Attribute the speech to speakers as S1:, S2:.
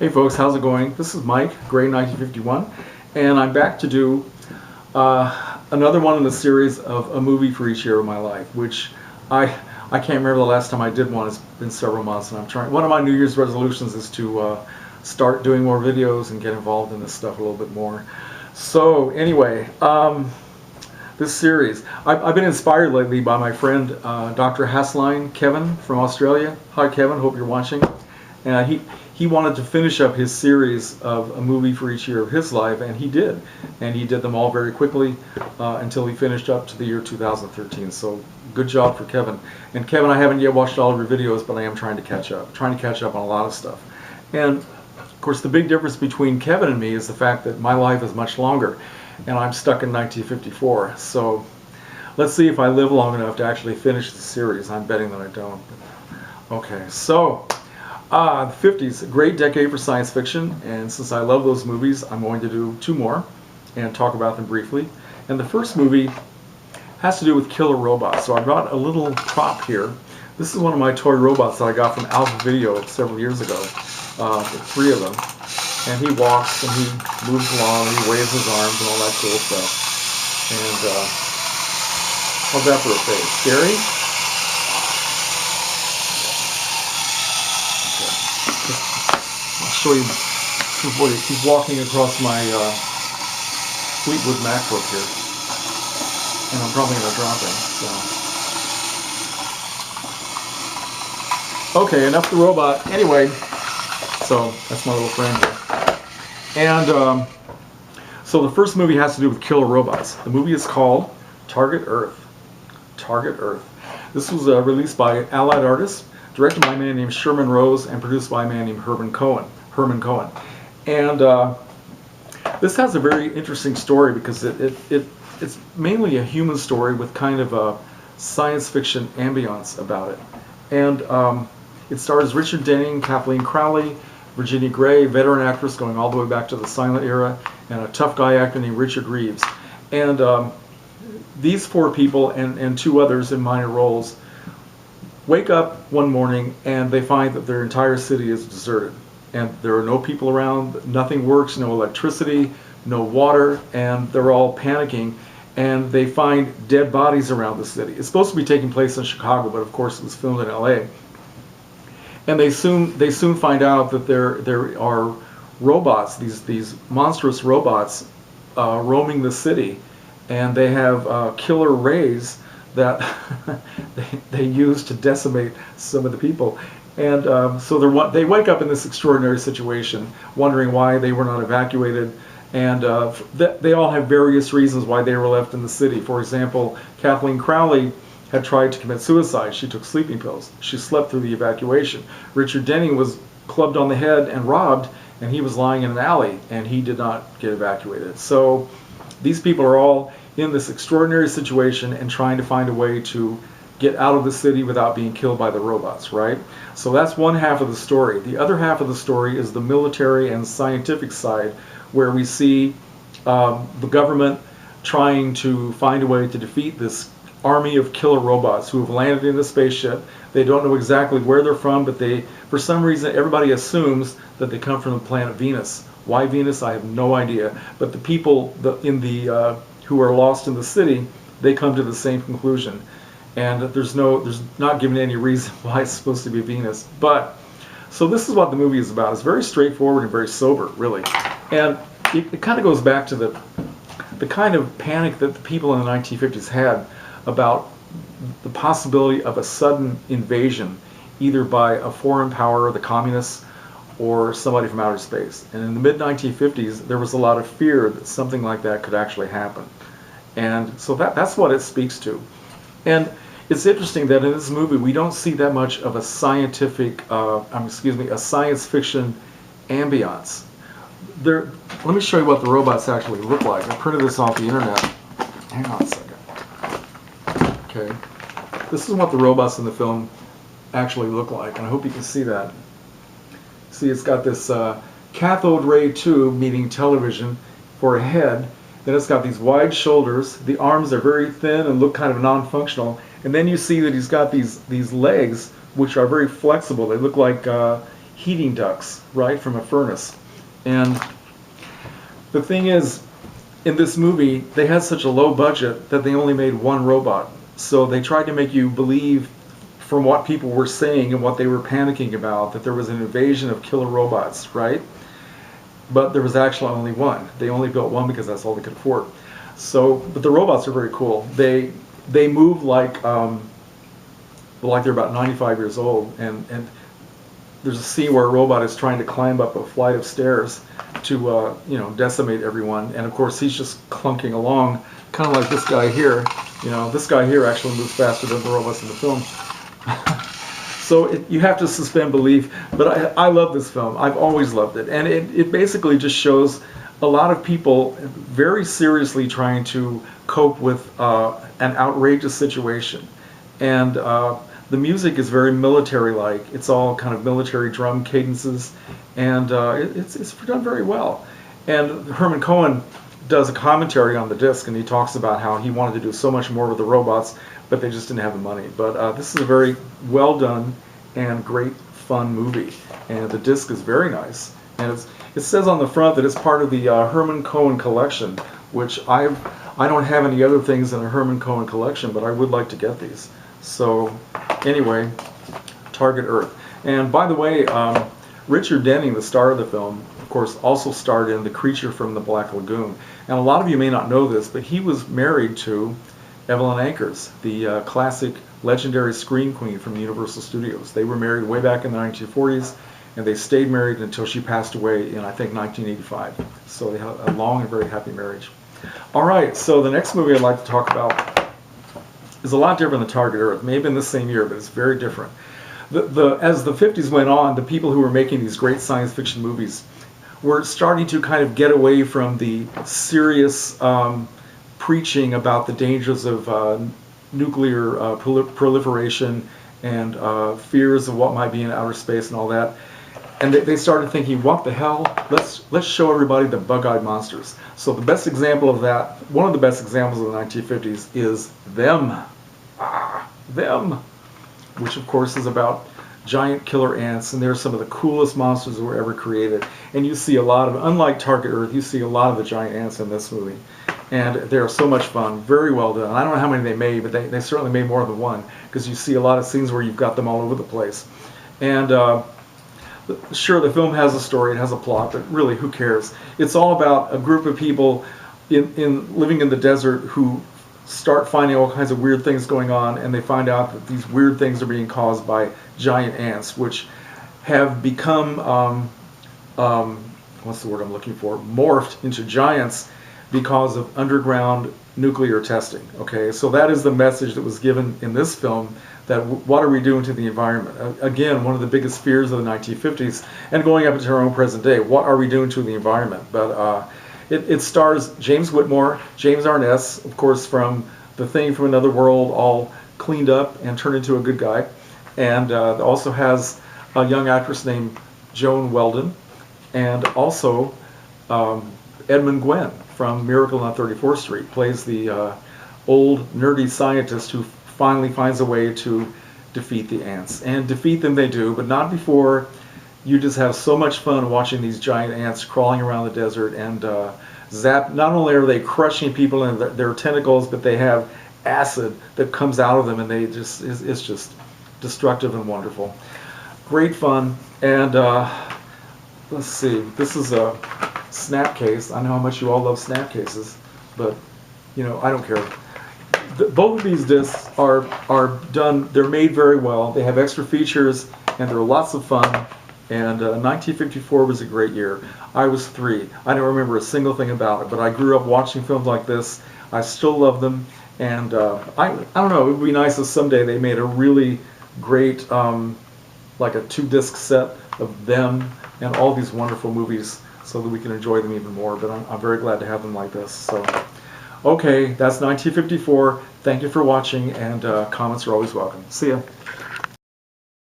S1: Hey folks, how's it going? This is Mike, Gray 1951, and I'm back to do another one in the series of a movie for each year of my life, which I can't remember the last time I did one. It's been several months, and I'm trying. One of my New Year's resolutions is to start doing more videos and get involved in this stuff a little bit more. So anyway, this series, I've been inspired lately by my friend Dr. Hasline, Kevin from Australia. Hi Kevin, hope you're watching. And he wanted to finish up his series of a movie for each year of his life, and he did. And he did them all very quickly until he finished up to the year 2013. So good job for Kevin. And Kevin, I haven't yet watched all of your videos, but I am trying to catch up. Trying to catch up on a lot of stuff. And of course the big difference between Kevin and me is the fact that my life is much longer. And I'm stuck in 1954. So let's see if I live long enough to actually finish the series. I'm betting that I don't. Okay, so the 50s, a great decade for science fiction, and since I love those movies, I'm going to do two more and talk about them briefly. And the first movie has to do with killer robots. So I brought a little prop here. This is one of my toy robots that I got from Alpha Video several years ago. Three of them. And he walks and he moves along, and he waves his arms and all that cool stuff. And how's that for a face? Scary? I'll show you. Boy, he's walking across my Fleetwood MacBook here, and I'm probably going to drop him. So, okay, enough the robot. Anyway, so that's my little friend here. And so the first movie has to do with killer robots. The movie is called Target Earth. Target Earth. This was released by Allied Artists, directed by a man named Sherman Rose, and produced by a man named Herman Cohen. And this has a very interesting story because it's mainly a human story with kind of a science fiction ambiance about it. And it stars Richard Denning, Kathleen Crowley, Virginia Gray, veteran actress going all the way back to the silent era, and a tough guy actor named Richard Reeves. And these four people and two others in minor roles wake up one morning and they find that their entire city is deserted. And there are no people around, nothing works, no electricity, no water, and they're all panicking. And they find dead bodies around the city. It's supposed to be taking place in Chicago, but of course it was filmed in LA. And they soon find out that there are robots, these monstrous robots roaming the city, and they have killer rays that they use to decimate some of the people. And so they wake up in this extraordinary situation, wondering why they were not evacuated. And they all have various reasons why they were left in the city. For example, Kathleen Crowley had tried to commit suicide. She took sleeping pills. She slept through the evacuation. Richard Denning was clubbed on the head and robbed, and he was lying in an alley, and he did not get evacuated. So these people are all in this extraordinary situation and trying to find a way to get out of the city without being killed by the robots, right? So that's one half of the story. The other half of the story is the military and scientific side, where we see the government trying to find a way to defeat this army of killer robots who have landed in the spaceship. They don't know exactly where they're from, but for some reason, everybody assumes that they come from the planet Venus. Why Venus? I have no idea. But the people who are lost in the city, they come to the same conclusion. And there's not given any reason why it's supposed to be Venus. But so this is what the movie is about. It's very straightforward and very sober, really. And it kind of goes back to the kind of panic that the people in the 1950s had about the possibility of a sudden invasion, either by a foreign power, the communists, or somebody from outer space. And in the mid-1950s, there was a lot of fear that something like that could actually happen. And so that's what it speaks to. And it's interesting that in this movie, we don't see that much of a a science fiction ambiance. Let me show you what the robots actually look like. I printed this off the internet. Hang on a second. Okay, this is what the robots in the film actually look like, and I hope you can see that. See, it's got this cathode ray tube, meaning television, for a head. Then it's got these wide shoulders. The arms are very thin and look kind of non-functional. And then you see that he's got these legs, which are very flexible. They look like heating ducts, right, from a furnace. And the thing is, in this movie, they had such a low budget that they only made one robot. So they tried to make you believe, from what people were saying and what they were panicking about, that there was an invasion of killer robots, right? But there was actually only one. They only built one because that's all they could afford. So, but the robots are very cool. They move like they're about 95 years old, and there's a scene where a robot is trying to climb up a flight of stairs to decimate everyone, and of course he's just clunking along, kind of like this guy here. This guy here actually moves faster than the robots in the film. So you have to suspend belief, but I love this film. I've always loved it, and it basically just shows a lot of people very seriously trying to cope with an outrageous situation. And the music is very military-like. It's all kind of military drum cadences, and it's done very well. And Herman Cohen does a commentary on the disc, and he talks about how he wanted to do so much more with the robots, but they just didn't have the money. But this is a very well done and great fun movie, and the disc is very nice. And it says on the front that it's part of the Herman Cohen collection, which I don't have any other things in a Herman Cohen collection, but I would like to get these. So anyway, Target Earth. And by the way, Richard Denning, the star of the film, of course, also starred in The Creature from the Black Lagoon. And a lot of you may not know this, but he was married to Evelyn Ankers, the classic legendary screen queen from Universal Studios. They were married way back in the 1940s, and they stayed married until she passed away in, I think, 1985. So they had a long and very happy marriage. All right, so the next movie I'd like to talk about is a lot different than Target Earth. It may have been the same year, but it's very different. As the 50s went on, the people who were making these great science fiction movies were starting to kind of get away from the serious preaching about the dangers of nuclear proliferation and fears of what might be in outer space and all that. And they started thinking, what the hell? Let's show everybody the bug-eyed monsters. So the best example of that, one of the best examples of the 1950s is Them. Them, which of course is about giant killer ants, and they're some of the coolest monsters that were ever created. And you see a lot of, unlike Target Earth, you see a lot of the giant ants in this movie. And they're so much fun, very well done. I don't know how many they made, but they certainly made more than one, because you see a lot of scenes where you've got them all over the place. And sure, the film has a story, it has a plot, but really, who cares? It's all about a group of people living in the desert who start finding all kinds of weird things going on, and they find out that these weird things are being caused by giant ants, which have become, what's the word I'm looking for? Morphed into giants because of underground nuclear testing. Okay, so that is the message that was given in this film, that what are we doing to the environment? Again, one of the biggest fears of the 1950s, and going up into our own present day, what are we doing to the environment? But it stars James Whitmore, James Arness, of course, from The Thing from Another World, all cleaned up and turned into a good guy. And also has a young actress named Joan Weldon, and also Edmund Gwenn from Miracle on 34th Street, plays the old nerdy scientist who finally finds a way to defeat the ants. And defeat them they do, but not before you just have so much fun watching these giant ants crawling around the desert and zap. Not only are they crushing people in their tentacles, but they have acid that comes out of them, and it's just destructive and wonderful. Great fun. And let's see, this is a Snapcase. I know how much you all love Snapcases, but I don't care. Both of these discs are done, they're made very well. They have extra features, and they're lots of fun. And 1954 was a great year. I was 3. I don't remember a single thing about it, but I grew up watching films like this. I still love them, and I don't know, it would be nice if someday they made a really great, like a 2-disc set of Them and all these wonderful movies, so that we can enjoy them even more. But I'm very glad to have them like this. So, okay, that's 1954. Thank you for watching, and comments are always welcome. See ya.